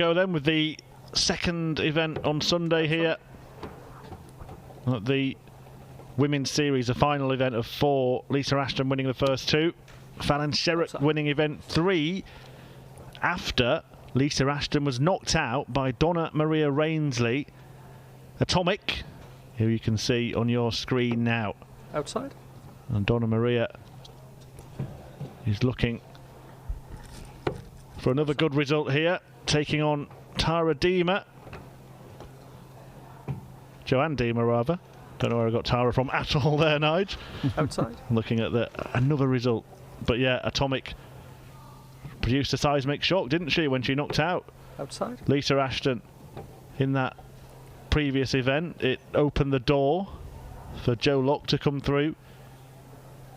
Go then with the second event on Sunday here at the Women's Series, a final event of 4. Lisa Ashton winning the first 2. Fallon Sherrick winning event 3 after Lisa Ashton was knocked out by Donna Maria-Rainsley. Atomic, who you can see on your screen now. Outside. And Donna Maria is looking for another good result here, taking on Tara Deamer. Joanne Deamer, rather. Don't know where I got Tara from at all there, Nige. Outside. Looking at another result. But yeah, Atomic produced a seismic shock, didn't she, when she knocked out outside Lisa Ashton in that previous event. It opened the door for Joe Locke to come through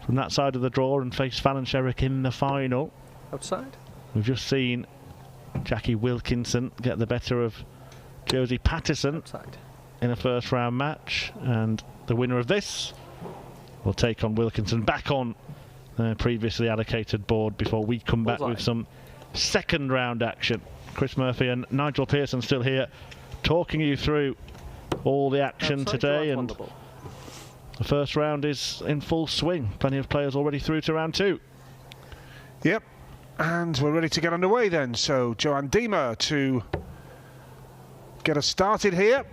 from that side of the draw and face Fallon Sherrick in the final. Outside. We've just seen Jackie Wilkinson get the better of Josie Patterson outside in a first round match, and the winner of this will take on Wilkinson back on the previously allocated board before we come back with some second round action. Chris Murphy and Nigel Pearson still here talking you through all the action outside today, and the first round is in full swing. Plenty of players already through to round 2. Yep, and we're ready to get underway then. So Joanne Deamer to get us started here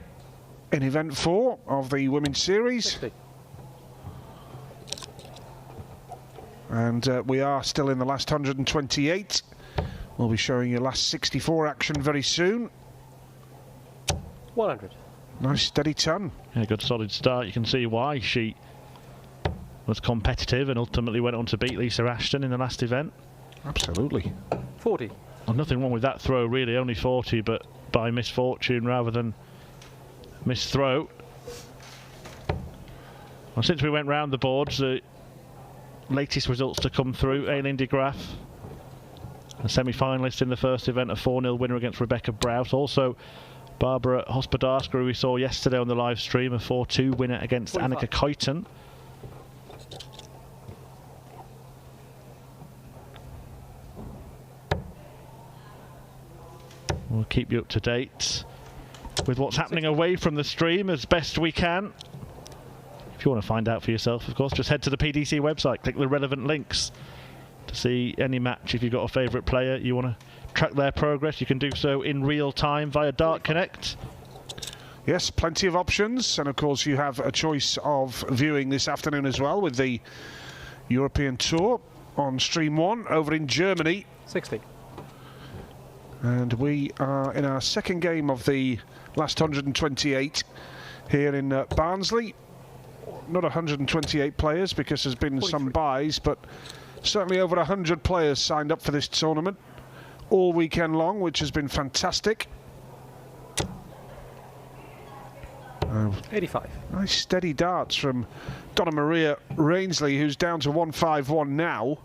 in event 4 of the Women's Series. 60. And we are still in the last 128. We'll be showing you last 64 action very soon. 100. Nice steady ton. Yeah, good solid start. You can see why she was competitive and ultimately went on to beat Lisa Ashton in the last event. Absolutely. 40. Well, nothing wrong with that throw, really. Only 40, but by misfortune rather than misthrow. Well, since we went round the boards, the latest results to come through: Aileen de Graaf, a semi-finalist in the first event, a 4-0 winner against Rebecca Brout. Also Barbara Hospodarska, who we saw yesterday on the live stream, a 4-2 winner against 45. Annika Kuiten. We'll keep you up to date with what's happening away from the stream as best we can. If you want to find out for yourself, of course, just head to the PDC website, click the relevant links to see any match. If you've got a favourite player, you want to track their progress, you can do so in real time via Dart Connect. Yes, plenty of options, and of course you have a choice of viewing this afternoon as well with the European Tour on Stream 1 over in Germany. 60. And we are in our second game of the last 128 here in Barnsley. Not 128 players because there's been 43. some buys, but certainly over 100 players signed up for this tournament all weekend long, which has been fantastic. 85. Nice steady darts from Donna Maria-Rainsley, who's down to 151 now,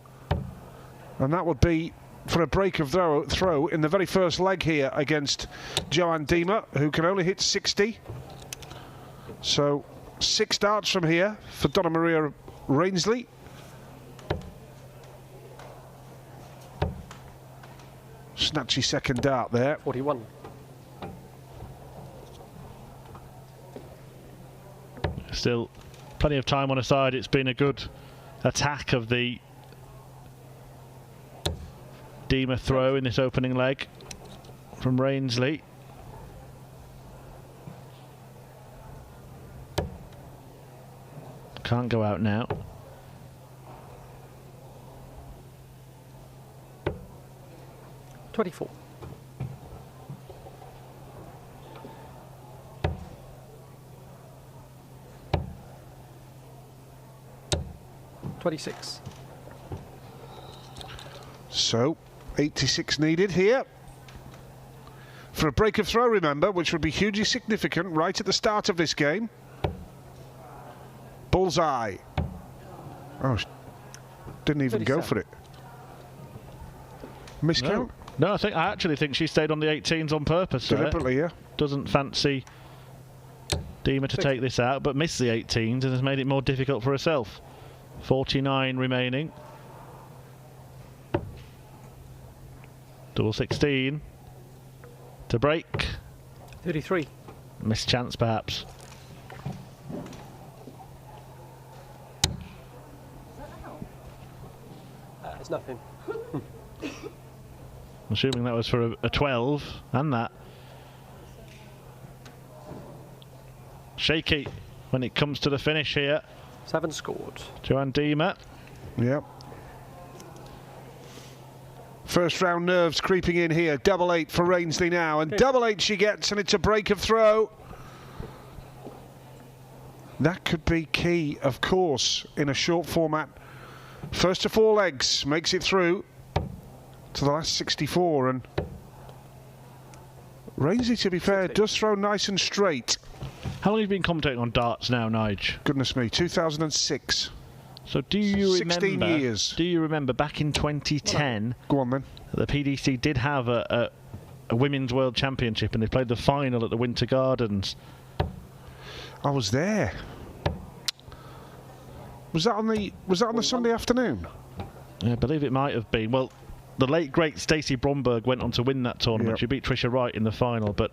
and that would be for a break of throw in the very first leg here against Joanne Deamer, who can only hit 60. So 6 darts from here for Donna Maria-Rainsley. Snatchy second dart there. 41. Still plenty of time on a side. It's been a good attack of the Deamer throw in this opening leg from Rainsley. Can't go out now. $24. 26. So 86 needed here for a break of throw, remember, which would be hugely significant right at the start of this game. Bullseye. Oh, didn't even 37. go for it. Miscount? No, I actually think she stayed on the 18s on purpose. Deliberately, yeah. Doesn't fancy Deamer to take this out, but missed the 18s and has made it more difficult for herself. 49 remaining. Double 16. To break. 33. Missed chance, perhaps. It's nothing. Assuming that was for a 12, and that. Shaky when it comes to the finish here. 7 scored. Joanne Deamer. Yep. First round nerves creeping in here. 8-8 for Rainsley now, and 8-8 she gets, and it's a break of throw. That could be key, of course, in a short format. First to 4 legs, makes it through to the last 64, and Rainsley, to be fair, does throw nice and straight. How long have you been commentating on darts now, Nige? Goodness me, 2006. So do you 16 remember? years. Do you remember back in 2010? Go on then. The PDC did have a women's world championship, and they played the final at the Winter Gardens. I was there. Was that on the Sunday afternoon? Yeah, I believe it might have been. Well, the late great Stacey Bromberg went on to win that tournament. Yep. She beat Tricia Wright in the final, but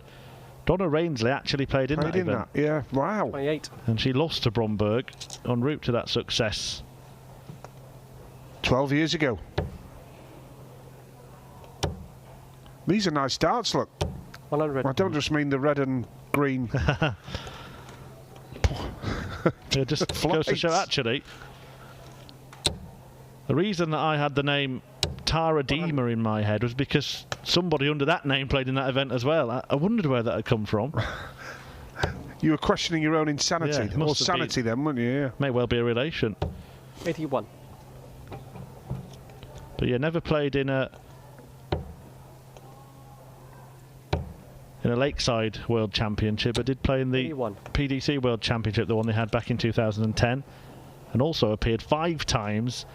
Maria-Rainsley actually played in that event. Yeah, wow. 28. And she lost to Bromberg en route to that success. 12 years ago. These are nice darts, look. 100. I don't just mean the red and green. It just goes to show, actually, the reason that I had the name Tara Deamer in my head was because somebody under that name played in that event as well. I wondered where that had come from. You were questioning your own insanity, Yeah, or sanity then, weren't you? Yeah. May well be a relation. 81. But yeah, never played in a Lakeside World Championship, but did play in the 81. PDC World Championship, the one they had back in 2010, and also appeared 5 times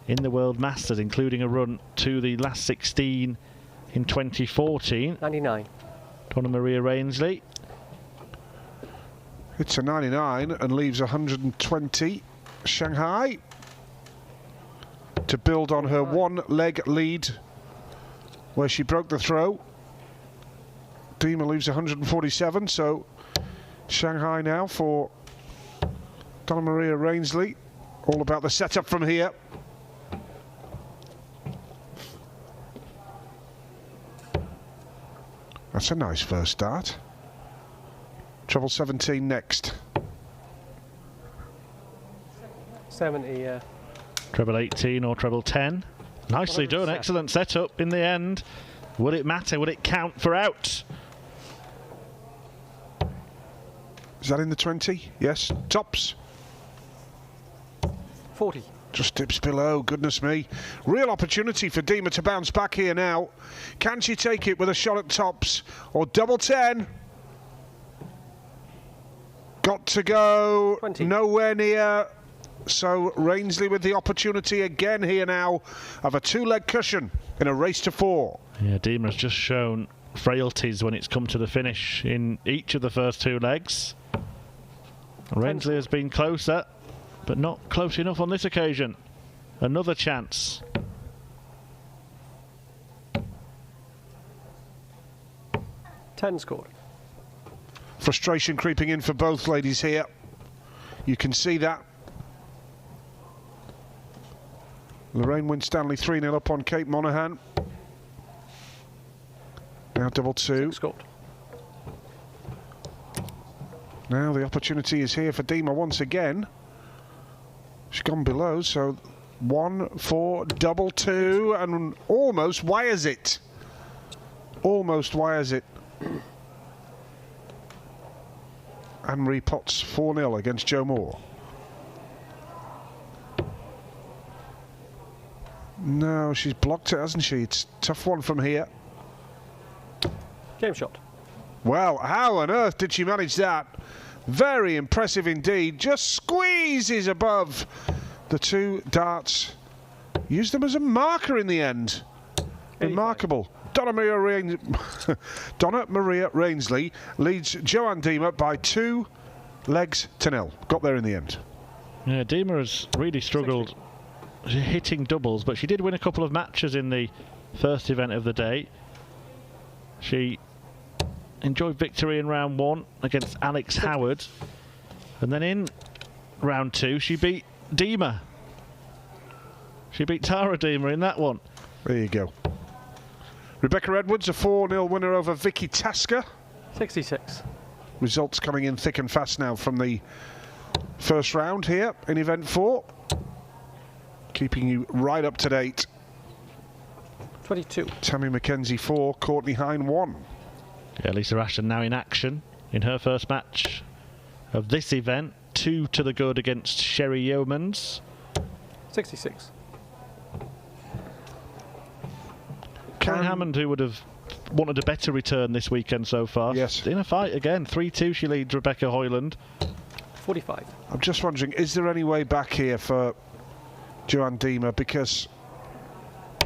in the World Masters, including a run to the last 16 in 2014. 99. Donna Maria-Rainsley. It's a 99 and leaves 120. Shanghai to build on her 1-leg lead where she broke the throw. Deamer leaves 147, so Shanghai now for Donna Maria-Rainsley. All about the setup from here. That's a nice first start. Treble 17 next. 70, Treble 18 or treble 10. Nicely done, excellent setup in the end. Would it matter? Would it count for out? Is that in the 20? Yes. Tops. 40. Just dips below, goodness me. Real opportunity for Deamer to bounce back here now. Can she take it with a shot at tops or double 10? Got to go. 20. Nowhere near. So Rainsley with the opportunity again here now of a 2-leg cushion in a race to 4. Yeah, Deamer has just shown frailties when it's come to the finish in each of the first 2 legs. Rainsley has been closer, but not close enough on this occasion. Another chance. Ten scored. Frustration creeping in for both ladies here. You can see that. Lorraine Winstanley 3-0 up on Kate Monaghan. Now double 2. Scored. Now the opportunity is here for Deamer once again. She's gone below, so 1 for double 2 and almost wires it. Almost wires it. Anne-Marie Potts 4-0 against Joe Moore. No, she's blocked it, hasn't she? It's a tough one from here. Game shot. Well, how on earth did she manage that? Very impressive indeed. Just squeezes above the 2 darts. Used them as a marker in the end. 85. Remarkable. Donna Maria-Rainsley leads Joanne Deamer by 2 legs to 0. Got there in the end. Yeah, Deamer has really struggled hitting doubles, but she did win a couple of matches in the first event of the day. She enjoyed victory in round 1 against Alex Howard. And then in round 2, she beat Deamer. She beat Tara Deamer in that one. There you go. Rebecca Edwards, a 4-0 winner over Vicky Tasker. 66. Results coming in thick and fast now from the first round here in event 4. Keeping you right up to date. 22. Tammy McKenzie 4, Courtney Hine 1. Yeah, Lisa Ashton now in action in her first match of this event. 2 to the good against Sherry Yeomans. 66. Karen Hammond, who would have wanted a better return this weekend so far. Yes. In a fight again. 3-2 she leads Rebecca Hoyland. 45. I'm just wondering, is there any way back here for Joanne Deamer? Because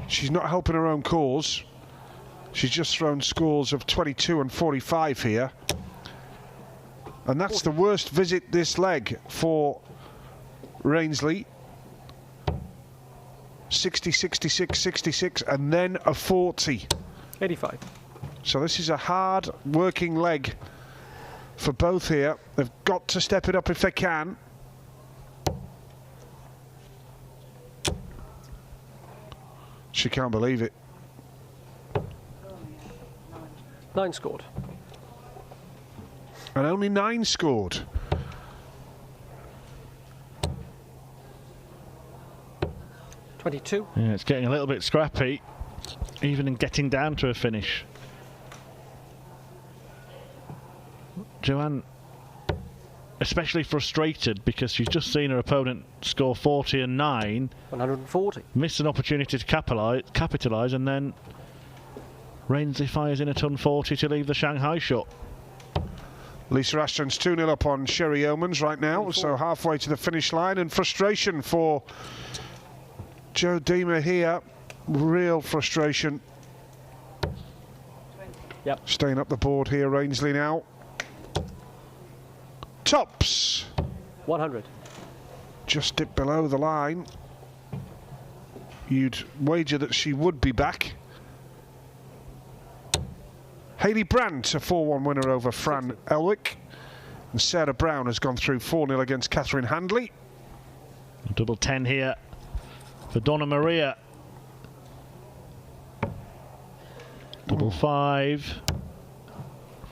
she's not helping her own cause. She's just thrown scores of 22 and 45 here. And that's the worst visit this leg for Rainsley. 60, 66, 66, and then a 40. 85. So this is a hard working leg for both here. They've got to step it up if they can. She can't believe it. 9 scored. And only 9 scored. $22. Yeah, it's getting a little bit scrappy, even in getting down to a finish. Joanne, especially frustrated because she's just seen her opponent score 40 and 9. 140. Missed an opportunity to capitalise, and then Rainsley fires in a ton 40 to leave the Shanghai shot. Lisa Ashton's 2-0 up on Sherry Yeomans right now, so halfway to the finish line, and frustration for Jo Deamer here. Real frustration. Yep. Staying up the board here, Rainsley now. Tops. 100. Just dipped below the line. You'd wager that she would be back. Hayley Brandt, a 4-1 winner over Fran Elwick. And Sarah Brown has gone through 4-0 against Catherine Handley. Double 10 here for Donna Maria. Double 5.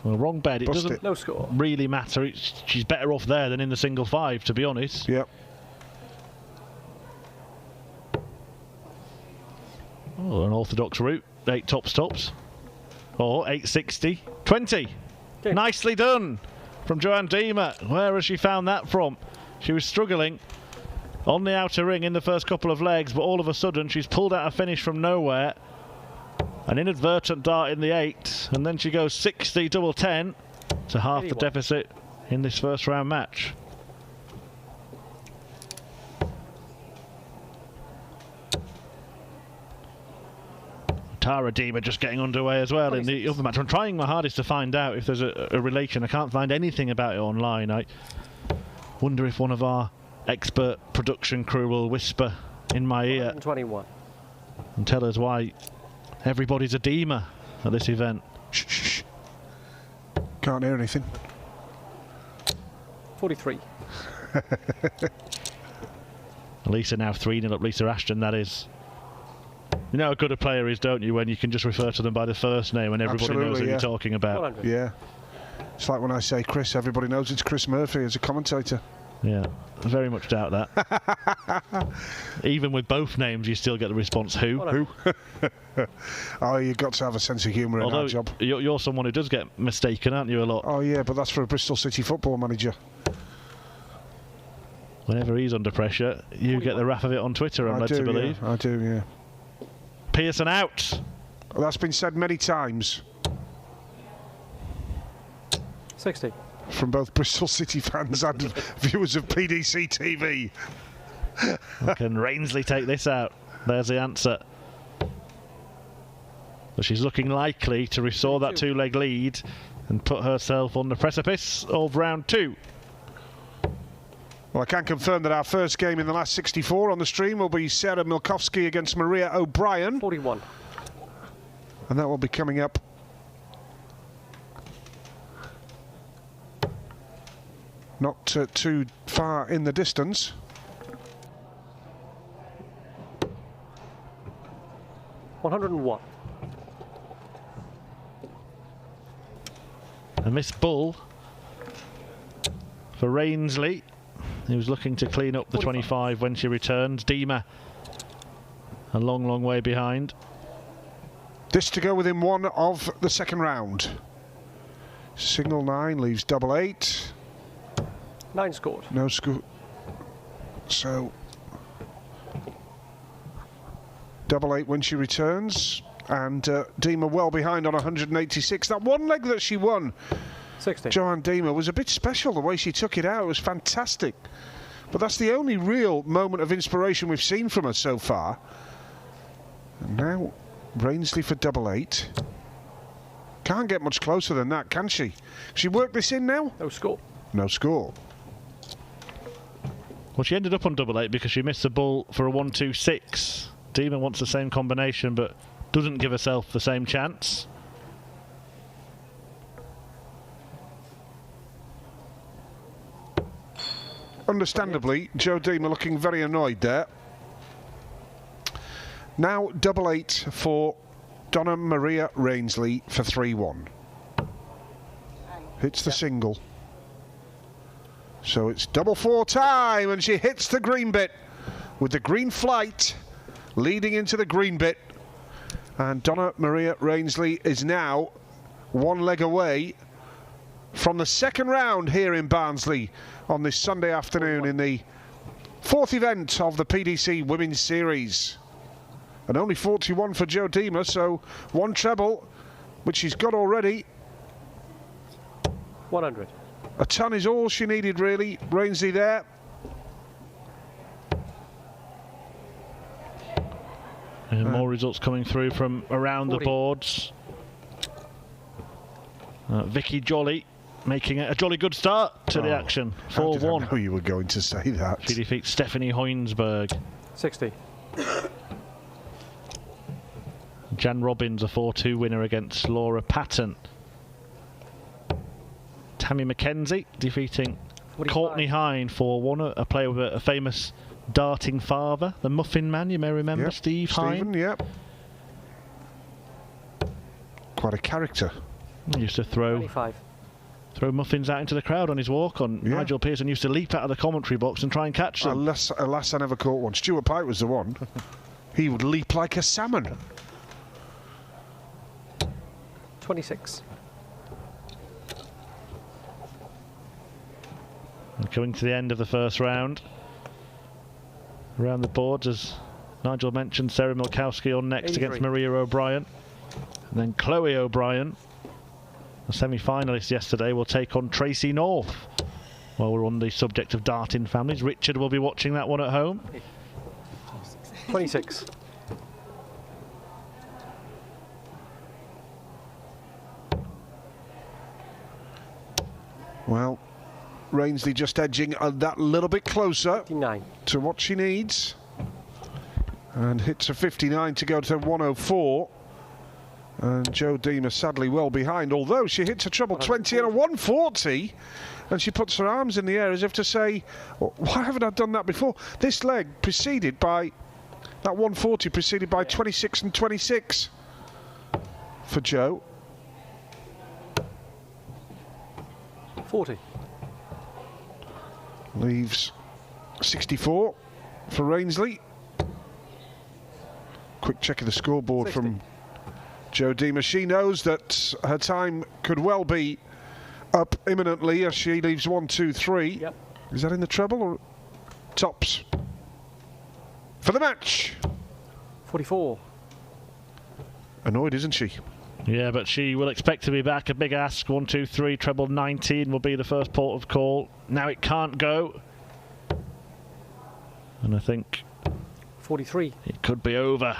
Well, wrong bed. It Bust doesn't it. No score. really matter. She's better off there than in the single 5, to be honest. Yep. Oh, an orthodox route. 8 tops. Or 860. 20. Okay. Nicely done from Joanne Deamer. Where has she found that from? She was struggling on the outer ring in the first couple of legs, but all of a sudden she's pulled out a finish from nowhere. An inadvertent dart in the 8, and then she goes 60, double 10 to half the deficit in this first round match. Tara Deamer just getting underway as well in the other match. I'm trying my hardest to find out if there's a relation. I can't find anything about it online. I wonder if one of our expert production crew will whisper in my ear 121. and tell us why everybody's a Deamer at this event. Shh, shh, shh. Can't hear anything. 43. Lisa now 3-0 up Lisa Ashton, that is. You know how good a player is, don't you, when you can just refer to them by the first name and everybody knows who you're talking about. 100. Yeah. It's like when I say Chris, everybody knows it's Chris Murphy as a commentator. Yeah, I very much doubt that. Even with both names, you still get the response, who? Who? Oh, you've got to have a sense of humour in our job. You're someone who does get mistaken, aren't you, a lot? Oh, yeah, but that's for a Bristol City football manager. Whenever he's under pressure, you get the wrath of it on Twitter, I'm led to believe. Yeah, I do, yeah. Pearson out. Well, that's been said many times 60. from both Bristol City fans and viewers of PDC TV. Can Rainsley take this out? There's the answer. But she's looking likely to restore that 2-leg lead and put herself on the precipice of round 2. Well, I can confirm that our first game in the last 64 on the stream will be Sarah Milkowski against Maria O'Brien. 41. And that will be coming up not too far in the distance. $101. A missed bull for Rainsley, who was looking to clean up the 25 when she returns. Deamer a long, long way behind. This to go within one of the second round. Single 9 leaves double 8. 9 scored. No score. So double 8 when she returns. And Deamer well behind on 186. That one leg that she won, 60. Joanne Deamer, was a bit special. The way she took it out, it was fantastic. But that's the only real moment of inspiration we've seen from her so far. And now Rainsley for double 8. Can't get much closer than that, can she? She worked this in now? No score. No score. Well, she ended up on double 8 because she missed the bull for a 1-2-6. Deamer wants the same combination, but doesn't give herself the same chance. Understandably, Joe Deamer looking very annoyed there. Now double 8 for Donna Maria-Rainsley for 3-1. Hits the single. So it's double 4 time, and she hits the green bit with the green flight leading into the green bit. And Donna Maria-Rainsley is now one leg away from the second round here in Barnsley on this Sunday afternoon in the 4th event of the PDC Women's Series. And only 41 for Joe Deamer, so one treble, which she's got already. 100. A ton is all she needed, really. Rainsley there. And more results coming through from around 40. the boards. Vicky Jolly making a jolly good start to the action. 4-1. How did I know you were going to say that? She defeats Stephanie Hoinsberg. 60. Jan Robbins, a 4-2 winner against Laura Patton. Tammy McKenzie defeating 45. Courtney Hine 4-1, a player with a famous darting father, the Muffin Man, you may remember. Yep. Steve Stephen, Hine. yep. Quite a character. He used to throw 25. muffins out into the crowd on his walk on. Yeah. Nigel Pearson used to leap out of the commentary box and try and catch them. Alas, I never caught one. Stuart Pike was the one. He would leap like a salmon. 26. And coming to the end of the first round. Around the boards, as Nigel mentioned, Sarah Milkowski on next 83. against Maria O'Brien. And then Chloe O'Brien, a semi-finalist yesterday, will take on Tracy North. While we're on the subject of darting families, Richard will be watching that one at home. 26. Well, Rainsley just edging that little bit closer 59. to what she needs. And hits a 59 to go to 104. And Joe Deamer sadly well behind, although she hits a treble 20 and a 140. And she puts her arms in the air as if to say, why haven't I done that before? This leg preceded by, that 140 preceded by 26 and 26 for Joe. 40. Leaves 64 for Rainsley. Quick check of the scoreboard 60. from Joe Deamer. She knows that her time could well be up imminently as she leaves 1, 2, 3. Yep. Is that in the treble or tops? For the match. 44. Annoyed, isn't she? Yeah, but she will expect to be back. A big ask. 1, 2, 3, treble 19 will be the first port of call. Now it can't go. And I think 43. it could be over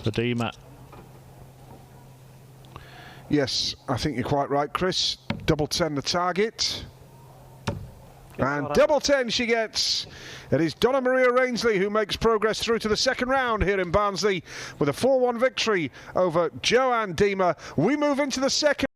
for Deamer. Yes, I think you're quite right, Chris. Double 10 the target. And double 10 she gets. It is Donna Maria-Rainsley who makes progress through to the second round here in Barnsley with a 4-1 victory over Joanne Deamer. We move into the second.